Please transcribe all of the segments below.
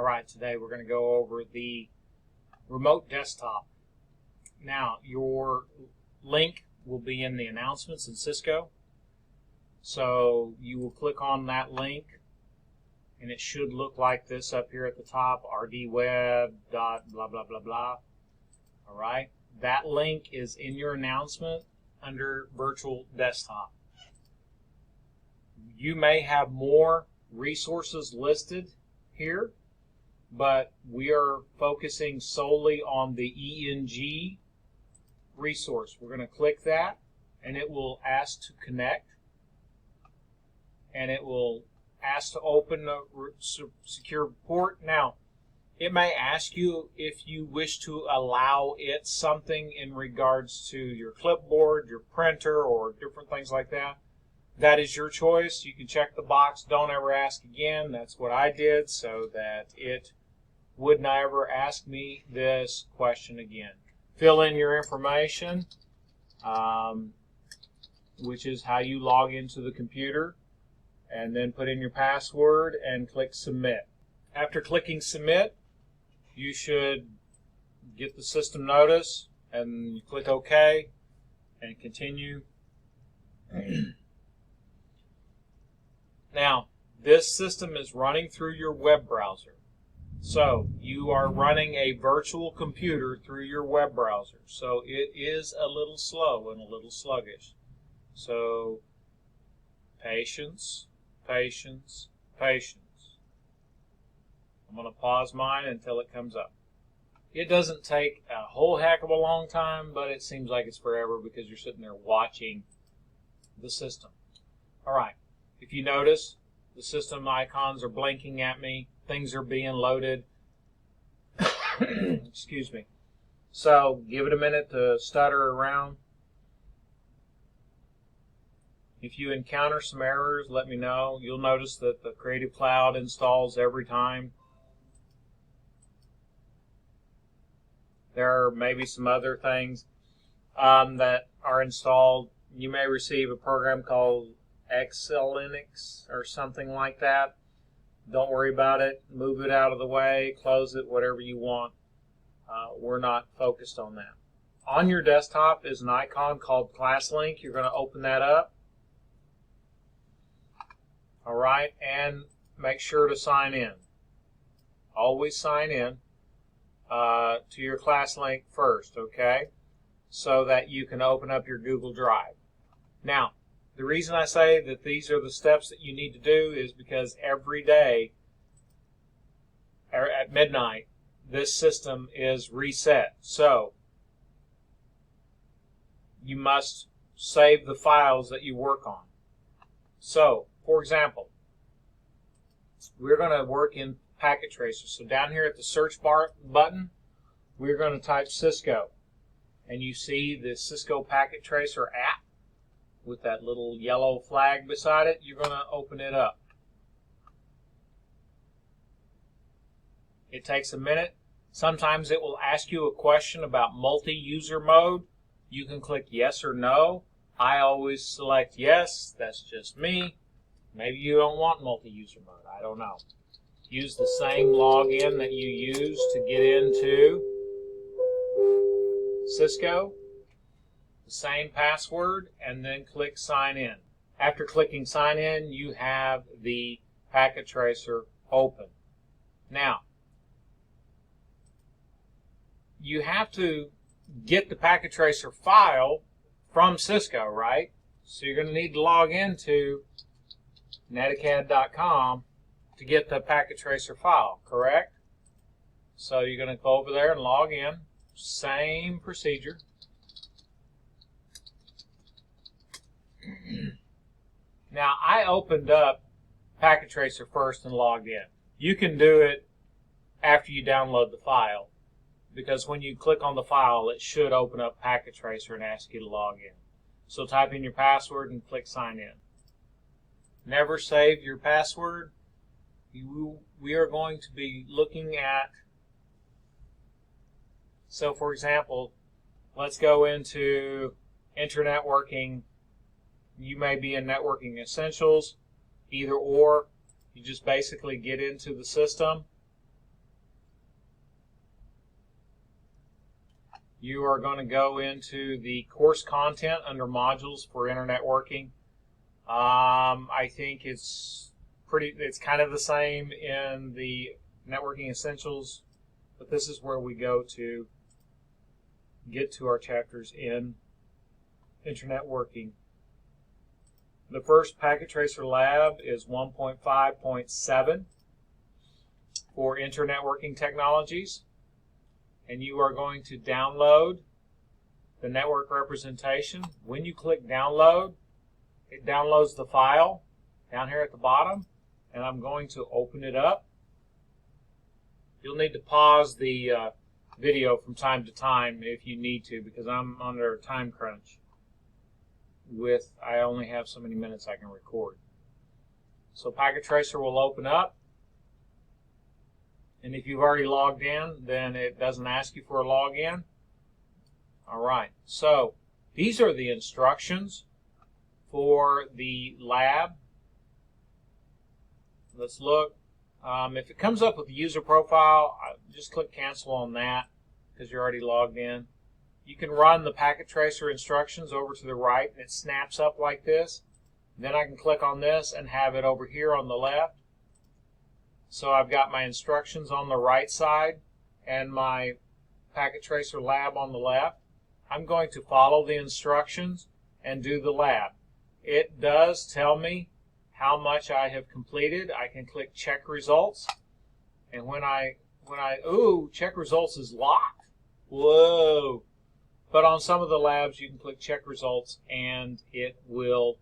Alright, today we're going to go over the remote desktop. Now, your link will be in the announcements in Cisco. So you will click on that link and it should look like this up here at the top, rdweb dot blah blah blah blah. Alright, that link is in your announcement under Virtual Desktop. You may have more resources listed here, but we are focusing solely on the ENG resource. We're going to click that and it will ask to connect, and it will ask to open a secure port. Now, it may ask you if you wish to allow it something in regards to your clipboard, your printer, or different things like that. That is your choice. You can check the box, don't ever ask again. That's what I did so that it would never ask me this question again. Fill in your information, which is how you log into the computer, and then put in your password and click submit. After clicking submit, you should get the system notice, and you click OK and continue. Now, this system is running through your web browser. So you are running a virtual computer through your web browser. So it is a little slow and a little sluggish. So patience, patience, patience. I'm going to pause mine until it comes up. It doesn't take a whole heck of a long time, but it seems like it's forever because you're sitting there watching the system. All right. If you notice, the system icons are blinking at me. Things are being loaded. Excuse me. So give it a minute to stutter around. If you encounter some errors, let me know. You'll notice that the Creative Cloud installs every time. There are maybe some other things that are installed. You may receive a program called Linux or something like that. Don't worry about it. Move it out of the way, close it, whatever you want. We're not focused on that. On your desktop is an icon called ClassLink. You're going to open that up. All right, and make sure to sign in. Always sign in to your ClassLink first, okay? So that you can open up your Google Drive. Now, the reason I say that these are the steps that you need to do is because every day at midnight, this system is reset. So you must save the files that you work on. So, for example, we're going to work in PacketTracer. So down here at the search bar button, we're going to type Cisco. And you see the Cisco PacketTracer app with that little yellow flag beside it. You're going to open it up. It takes a minute. Sometimes it will ask you a question about multi-user mode. You can click yes or no. I always select yes. That's just me. Maybe you don't want multi-user mode. I don't know. Use the same login that you use to get into Cisco. The same password, and then click sign in. After clicking sign in, you have the PacketTracer open. Now, you have to get the PacketTracer file from Cisco, right? So you're going to need to log into netacad.com to get the PacketTracer file, correct? So you're going to go over there and log in. Same procedure. Now, I opened up PacketTracer first and logged in. You can do it after you download the file, because when you click on the file, it should open up PacketTracer and ask you to log in. So type in your password and click sign in. Never save your password. We are going to be looking at, so for example, let's go into internetworking. You may be in Networking Essentials, either or. You just basically get into the system you are going to go into the course content under modules for internet working. I think it's kind of the same in the networking essentials, but this is where we go to get to our chapters in internet working. The first Packet Tracer lab is 1.5.7 for internet working technologies, and you are going to download the network representation. When you click download, it downloads the file down here at the bottom, and I'm going to open it up. You'll need to pause the video from time to time if you need to, because I'm under a time crunch. I only have so many minutes I can record. So Packet Tracer will open up, and if you've already logged in, then it doesn't ask you for a login. Alright, so these are the instructions for the lab. Let's look. If it comes up with the user profile, just click cancel on that because you're already logged in. You can run the Packet Tracer instructions over to the right, and it snaps up like this. Then I can click on this and have it over here on the left. So I've got my instructions on the right side and my Packet Tracer lab on the left. I'm going to follow the instructions and do the lab. It does tell me how much I have completed. I can click check results, and ooh, check results is locked. Whoa. But on some of the labs you can click check results and it will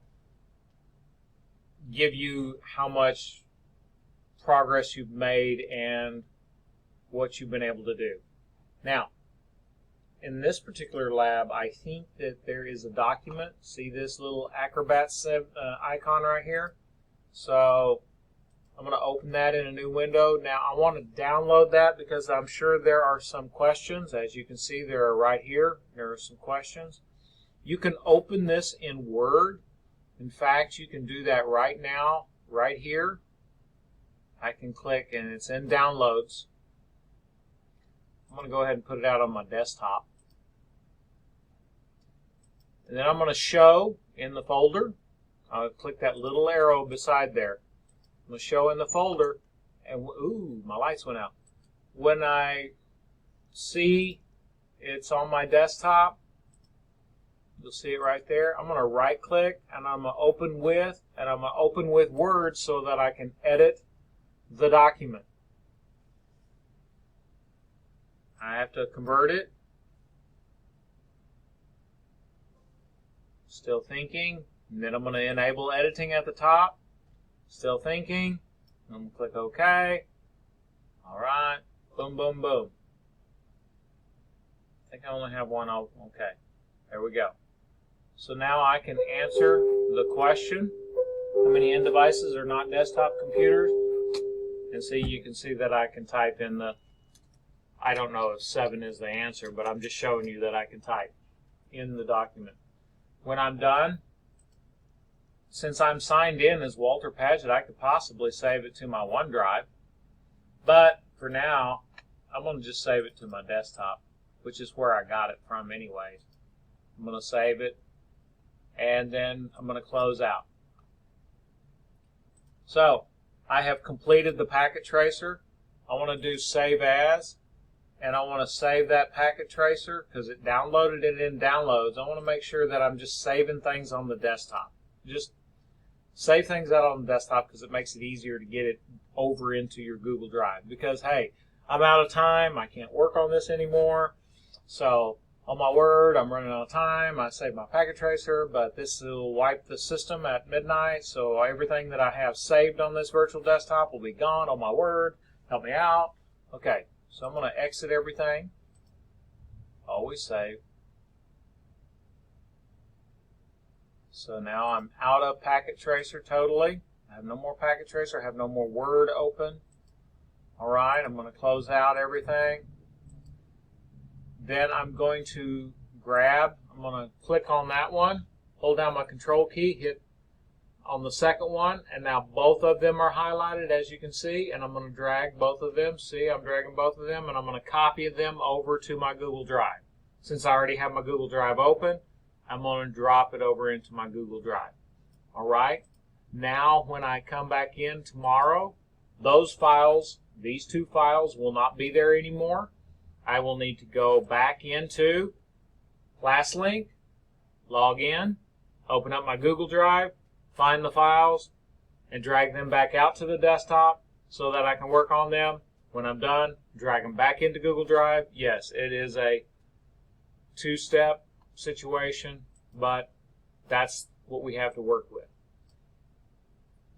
give you how much progress you've made and what you've been able to do. Now, in this particular lab, I think that there is a document. See this little Acrobat icon right here? So I'm going to open that in a new window. Now I want to download that because I'm sure there are some questions. As you can see, there are right here. There are some questions. You can open this in Word. In fact, you can do that right now, right here. I can click and it's in Downloads. I'm going to go ahead and put it out on my desktop. And then I'm going to show in the folder. I'll click that little arrow beside there. I'm going to show in the folder, and ooh, my lights went out. When I see it's on my desktop, you'll see it right there. I'm going to right click and I'm going to open with, and I'm going to open with Word so that I can edit the document. I have to convert it. Still thinking. And then I'm going to enable editing at the top. Still thinking. I'm going to click OK. Alright. Boom, boom, boom. I think I only have one open. Okay. There we go. So now I can answer the question. How many end devices are not desktop computers? And see, you can see that I can type in the, I don't know if 7 is the answer, but I'm just showing you that I can type in the document. When I'm done, since I'm signed in as Walter Padgett, I could possibly save it to my OneDrive. But for now, I'm going to just save it to my desktop, which is where I got it from anyways. I'm going to save it, and then I'm going to close out. So I have completed the Packet Tracer. I want to do Save As, and I want to save that Packet Tracer because it downloaded it in Downloads. I want to make sure that I'm just saving things on the desktop. Just save things out on the desktop because it makes it easier to get it over into your Google Drive. Because, hey, I'm out of time. I can't work on this anymore. So on my Word, I'm running out of time. I saved my Packet Tracer, but this will wipe the system at midnight. So everything that I have saved on this virtual desktop will be gone on my Word. Help me out. Okay, so I'm going to exit everything. Always save. So now I'm out of Packet Tracer totally. I have no more Packet Tracer. I have no more Word open. All right, I'm going to close out everything. Then I'm going to I'm going to click on that one, hold down my Control key, hit on the second one, and now both of them are highlighted as you can see, and I'm going to drag both of them. See, I'm dragging both of them, and I'm going to copy them over to my Google Drive. Since I already have my Google Drive open, I'm going to drop it over into my Google Drive. All right. Now when I come back in tomorrow, those files, these two files, will not be there anymore. I will need to go back into ClassLink, log in, open up my Google Drive, find the files, and drag them back out to the desktop so that I can work on them. When I'm done, drag them back into Google Drive. Yes, it is a two-step situation, but that's what we have to work with.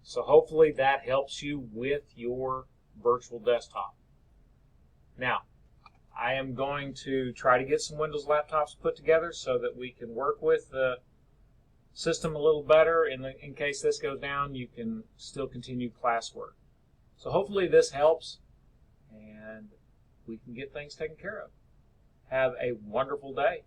So hopefully that helps you with your virtual desktop. Now, I am going to try to get some Windows laptops put together so that we can work with the system a little better. In case this goes down, you can still continue classwork. So hopefully this helps and we can get things taken care of. Have a wonderful day.